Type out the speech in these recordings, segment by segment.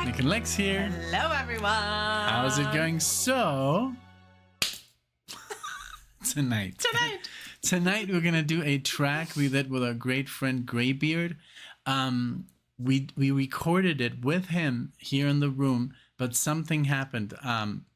back. Nick and Lex here. Hello, everyone. How's it going? So, tonight we're gonna do a track we did with our great friend Greybeard. We recorded it with him here in the room, but something happened.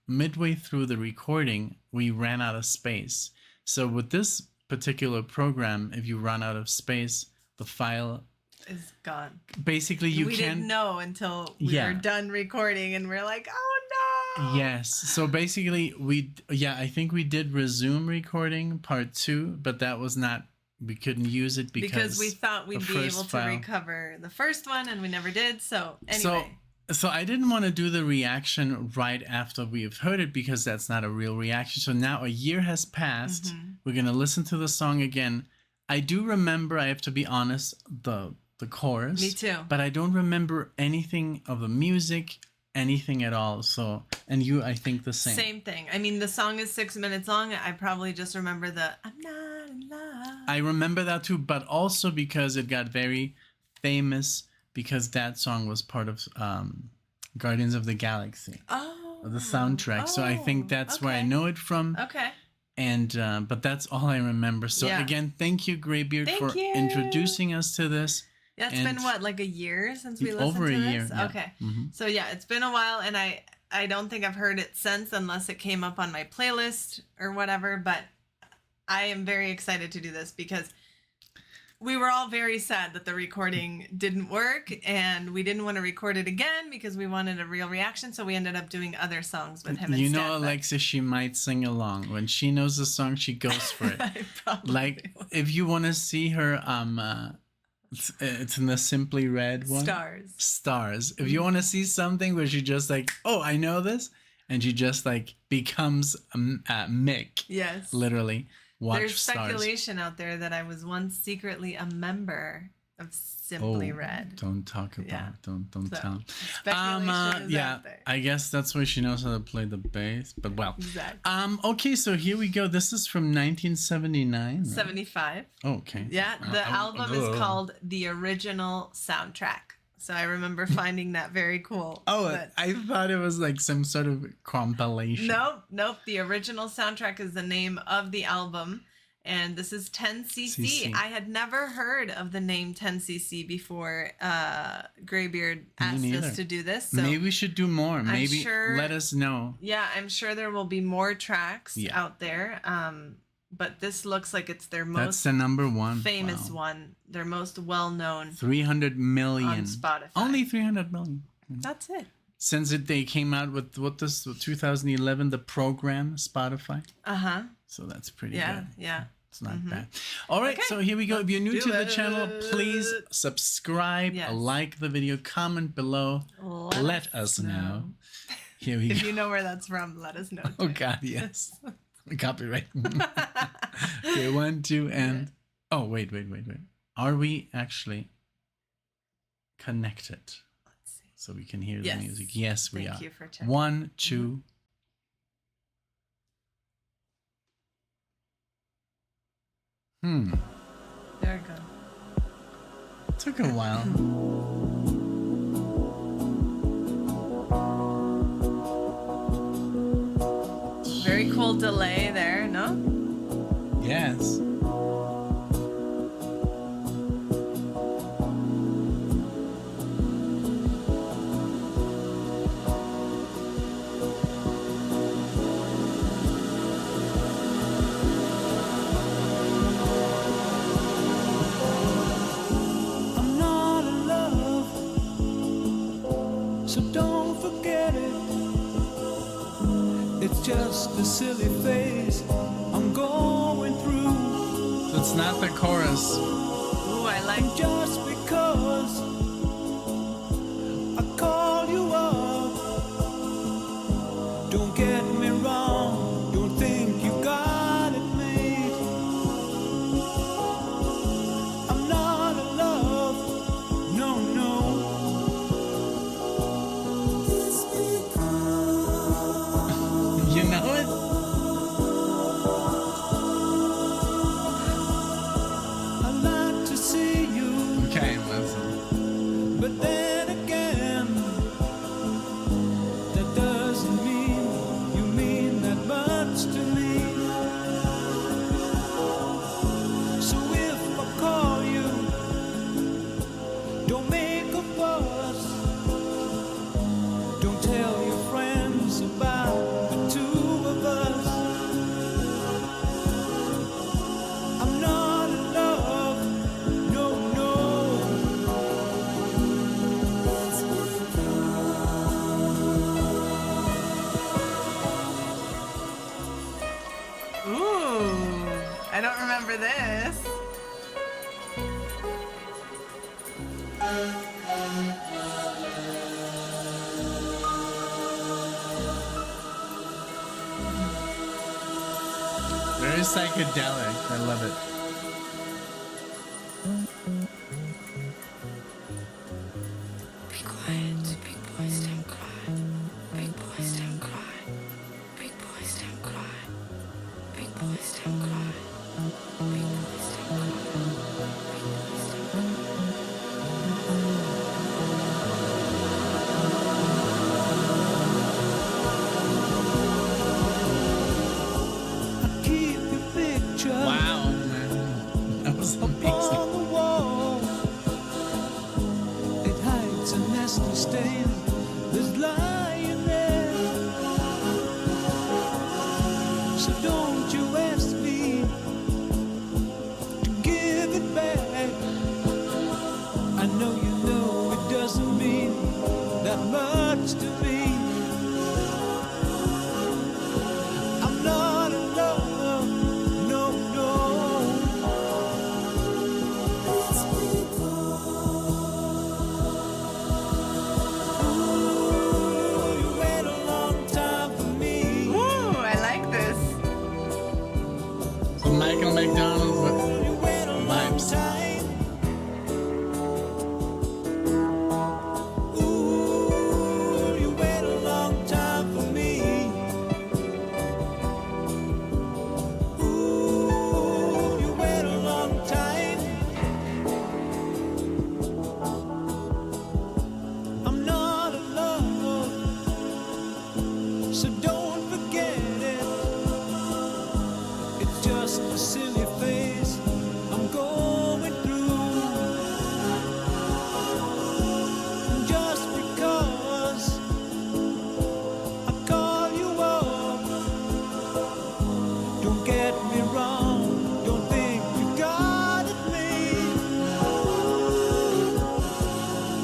Midway through the recording, we ran out of space. So with this particular program, if you run out of space, the file is gone. Basically, we didn't know until we were done recording, and we're like, oh no. Yes. So basically, I think we did resume recording part 2, but that was not. We couldn't use it because we thought we'd be able to recover the first one, and we never did. So anyway. So I didn't want to do the reaction right after we've heard it because that's not a real reaction. So now a year has passed. Mm-hmm. We're gonna listen to the song again. I do remember. I have to be honest. The chorus. Me too. But I don't remember anything of the music, anything at all. So, and you, I think the same. Same thing. I mean, the song is 6 minutes long. I probably just remember the I'm not in love. I remember that too, but also because it got very famous because that song was part of Guardians of the Galaxy. Oh. The soundtrack. So I think that's where I know it from. Okay. And but that's all I remember. So again, thank you, Greybeard, for introducing us to this. Yeah, it's been what, like a year since we listened to this? Over a year. Yeah. Okay. Mm-hmm. So yeah, it's been a while, and I don't think I've heard it since, unless it came up on my playlist or whatever. But I am very excited to do this because we were all very sad that the recording didn't work, and we didn't want to record it again because we wanted a real reaction. So we ended up doing other songs with him. You know, Alexa, she might sing along. When she knows the song, she goes for it. I probably like will. If you want to see her, it's in the Simply Red one. Stars. If you want to see something where she just like, oh, I know this, and she just like becomes Mick. Yes. Literally. Watch There's Stars. speculation out there that I was once secretly a member of Simply Red. Don't talk about it. Don't tell. Speculation is out there. I guess that's why she knows how to play the bass. But well. Exactly. Okay, so here we go. This is from 1979. Right? 75. Okay. Yeah, the album is called The Original Soundtrack. So I remember finding that very cool. I thought it was like some sort of compilation. Nope. The Original Soundtrack is the name of the album. And this is 10cc. I had never heard of the name 10cc before Greybeard asked us to do this. So maybe we should do more. Maybe let us know. Yeah, I'm sure there will be more tracks out there. But this looks like it's their most That's the number one. famous one. Their most well-known. 300 million. On Spotify. Only 300 million. That's it. Since they came out with 2011, the program, Spotify. Uh-huh. So that's pretty good. Yeah. It's not bad. All right, so here we go. If you're new to the channel, please subscribe, like the video, comment below. Let us know. Here we go. If you know where that's from, let us know. Oh, God, yes. Copyright. Okay, 1, 2, and... Oh, wait. Are we actually connected? Let's see. So we can hear the music. Yes, we are. Thank you for checking. 1, 2... There we go. Took a while. Very cool delay there, no? Yes. It's just a silly phase I'm going through. So it's not the chorus. Ooh, I like and just because I call you up, don't get me wrong, don't think you got it made. I'm not in love, no. You know it? I like to see you. Okay, listen. psychedelic. I love it. Be quiet, big boys don't cry. Big boys don't cry. Big boys don't cry. Big boys don't cry. Big boys don't cry. Keep your picture Wow, man. That was amazing. on the wall. It hides a nasty stain that's lying there. So don't you ask me to give it back. I know you know it doesn't mean that much to me. I'm not in love, no, no. Ooh, you wait a long time for me. Ooh, I like this. So Michael McDonald with You wait a long vibes. time. Ooh, you wait a long time for me. Ooh, you wait a long time. I'm not in love, so don't forget it. It's just a silly phase I'm going through. Just because I call you up, don't get me wrong, don't think you got it made.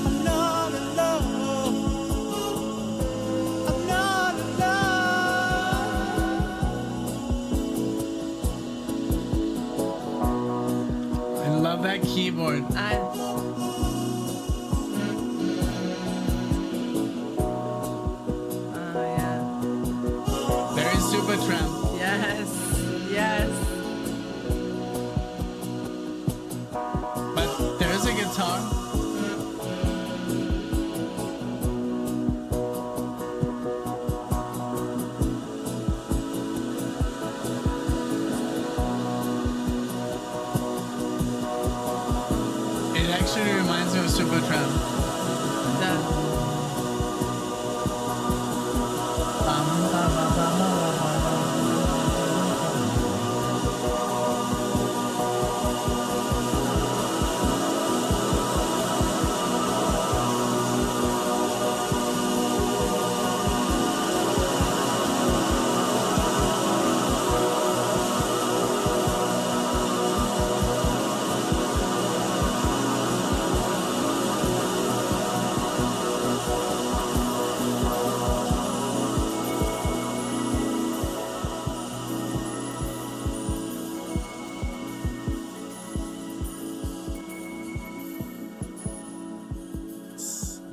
I'm not in love, I'm not in love. I love that keyboard. Oh yeah. Very Supertramp. Yes. Yes. But there is a guitar. It actually reminds me of Supertramp. The-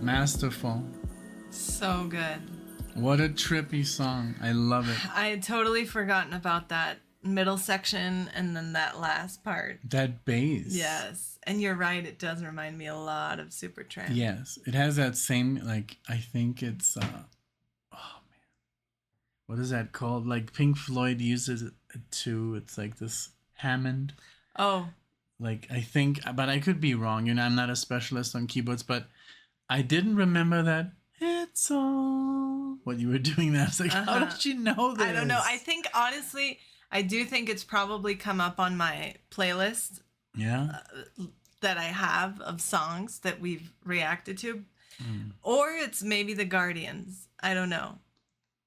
Masterful. So good. What a trippy song. I love it. I had totally forgotten about that middle section and then that last part. That bass. Yes. And you're right, it does remind me a lot of Supertramp. Yes. It has that same, like, I think it's, oh man. What is that called? Like, Pink Floyd uses it too. It's like this Hammond. Oh, Like, I think, but I could be wrong. You know, I'm not a specialist on keyboards, but I didn't remember that. It's all what you were doing. That I was like, how did you know this? I don't know. I think, honestly, I do think it's probably come up on my playlist Yeah. that I have of songs that we've reacted to. Or it's maybe The Guardians. I don't know.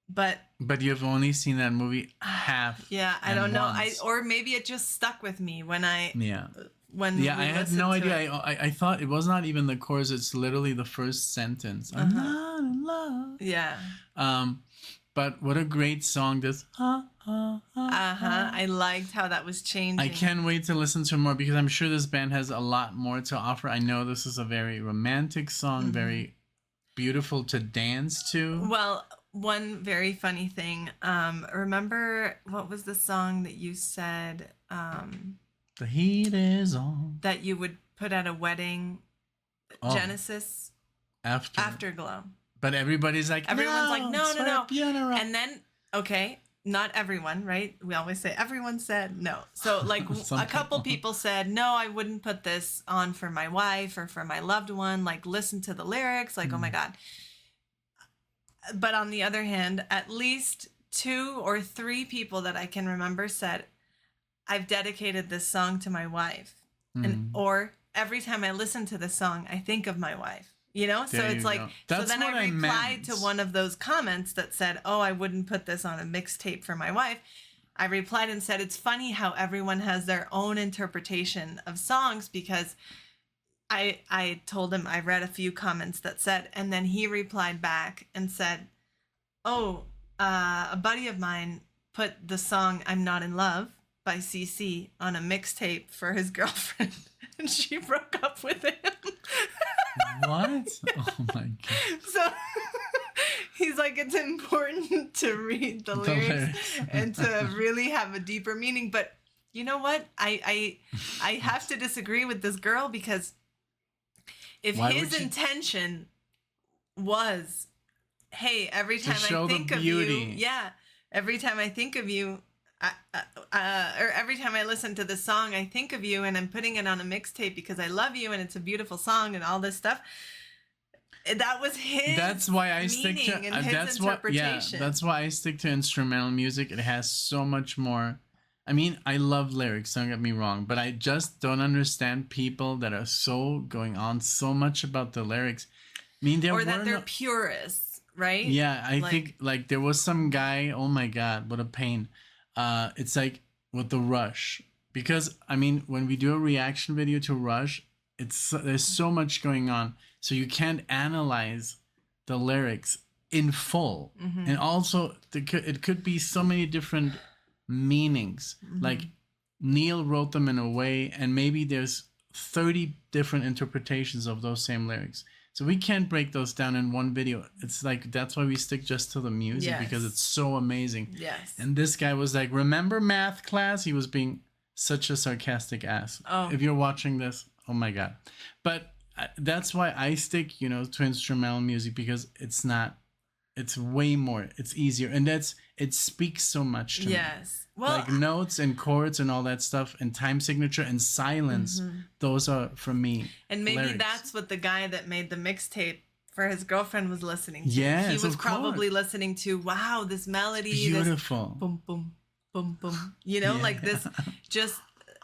But you've only seen that movie half. yeah, I and don't know. once. Or maybe it just stuck with me when I Yeah. when Yeah, we I had listened no to idea. it. I thought it was not even the chorus. It's literally the first sentence. I'm not in love. Yeah. But what a great song. This. I liked how that was changing. I can't wait to listen to more because I'm sure this band has a lot more to offer. I know this is a very romantic song, very beautiful to dance to. Well, one very funny thing. Remember what was the song that you said The heat is on. that you would put at a wedding? Oh, Genesis Afterglow. But everybody's like, Everyone's like, no, it's no, no. funeral. And then, okay, not everyone, right? We always say everyone said no. So like a couple people said, no, I wouldn't put this on for my wife or for my loved one. Like listen to the lyrics. Like, oh my God. But on the other hand, at least 2 or 3 people that I can remember said, I've dedicated this song to my wife. And or every time I listen to this song, I think of my wife. You know, so it's like, so then I replied to one of those comments that said, oh, I wouldn't put this on a mixtape for my wife. I replied and said, it's funny how everyone has their own interpretation of songs, because I told him I read a few comments that said, and then he replied back and said, oh, a buddy of mine put the song I'm Not in Love by CC on a mixtape for his girlfriend and she broke up with him. What? Oh my God. So he's like, it's important to read the lyrics and to really have a deeper meaning. But you know what? I have to disagree with this girl, because if his intention was, hey, every time I think of you, every time I think of you, or every time I listen to this song, I think of you, and I'm putting it on a mixtape because I love you and it's a beautiful song and all this stuff. That was his. That's why I stick to. That's interpretation. That's why I stick to instrumental music. It has so much more. I mean, I love lyrics. Don't get me wrong, but I just don't understand people that are so going on so much about the lyrics. I mean, or that they're purists, right? Yeah, I think like there was some guy. Oh my God, what a pain. It's like with the Rush, because I mean, when we do a reaction video to Rush, there's so much going on, so you can't analyze the lyrics in full, and also it could be so many different meanings. Like Neil wrote them in a way, and maybe there's 30 different interpretations of those same lyrics. So we can't break those down in one video. It's like, that's why we stick just to the music, because it's so amazing. Yes. And this guy was like, remember math class? He was being such a sarcastic ass. Oh. If you're watching this, oh my God. But that's why I stick, to instrumental music, because it's way more, it's easier. And it speaks so much to me. Yes. Well, like notes and chords and all that stuff, and time signature and silence. Those are for me. And maybe lyrics. that's what the guy that made the mixtape for his girlfriend was listening to. Yes, he was probably listening to, wow, this melody, beautiful. This boom, boom, boom, boom. Like this, just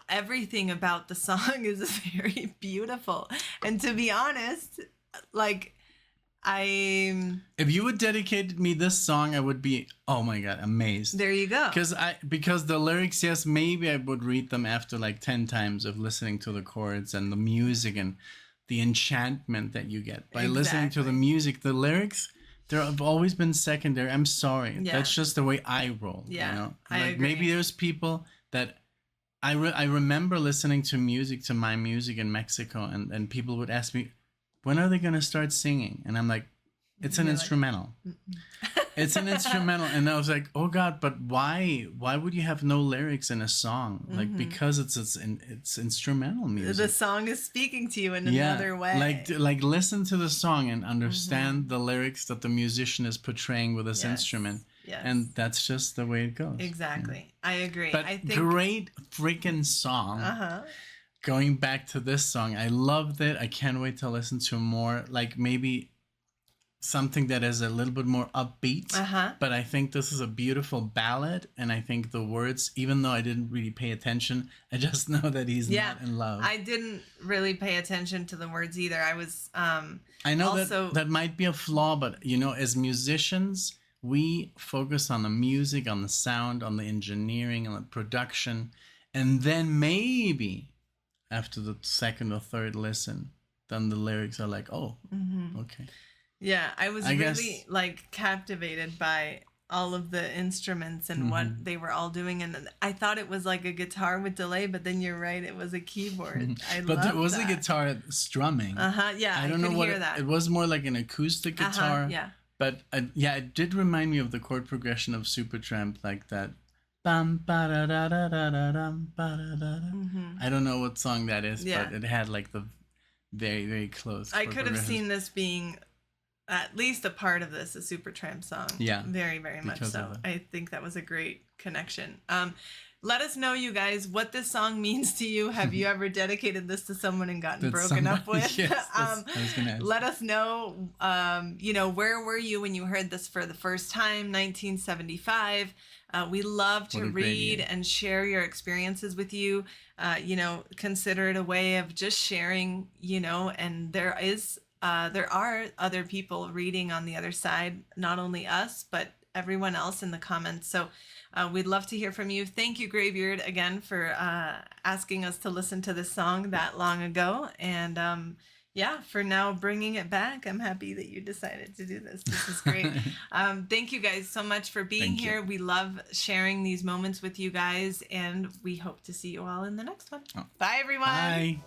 everything about the song is very beautiful. And to be honest, like, if you would dedicate me this song, I would be, oh my God, amazed. There you go. Because the lyrics, yes, maybe I would read them after like 10 times of listening to the chords and the music and the enchantment that you get by listening to the music. The lyrics, they've always been secondary. I'm sorry. Yeah. That's just the way I roll. Yeah, I agree. Maybe there's people that I remember listening to my music in Mexico, and people would ask me, when are they going to start singing? And I'm like, it's an instrumental. It's an instrumental. And I was like, oh God, but why would you have no lyrics in a song? Like, because it's instrumental music. The song is speaking to you in another way. Like listen to the song and understand the lyrics that the musician is portraying with this instrument. Yes. And that's just the way it goes. Exactly. I agree. But I think great freaking song. Going back to this song, I loved it. I can't wait to listen to more. Like maybe something that is a little bit more upbeat. But I think this is a beautiful ballad. And I think the words, even though I didn't really pay attention, I just know that he's not in love. I didn't really pay attention to the words either. I was I know that might be a flaw, but as musicians, we focus on the music, on the sound, on the engineering, on the production, and then maybe after the second or third listen, then the lyrics are like, oh, okay. Yeah, I was really like captivated by all of the instruments and what they were all doing, and I thought it was like a guitar with delay, but then you're right, it was a keyboard. But there was a guitar strumming. Yeah, I don't know what hear that. It was more like an acoustic guitar. Yeah. But yeah, it did remind me of the chord progression of Supertramp, like that. Bum, ba-da-da-da-da-da-dum, ba-da-da-da. I don't know what song that is, Yeah. but it had like the very, very close. I chord could have progressions. seen this being at least a part of this, a Supertramp song. Yeah, Very, very much because so. of it. I think that was a great connection. Let us know, you guys, what this song means to you. Have you ever dedicated this to someone and gotten That broken up somebody- with? yes, I was gonna ask. Let us know, where were you when you heard this for the first time, 1975. We love to What a great read year. and share your experiences with you. Consider it a way of just sharing, and there are other people reading on the other side, not only us, but everyone else in the comments. So we'd love to hear from you. Thank you, Graybeard, again for asking us to listen to this song that long ago. And for now bringing it back. I'm happy that you decided to do this. This is great. Thank you guys so much for being Thank you. here. We love sharing these moments with you guys, and we hope to see you all in the next one. Oh. Bye, everyone. Bye.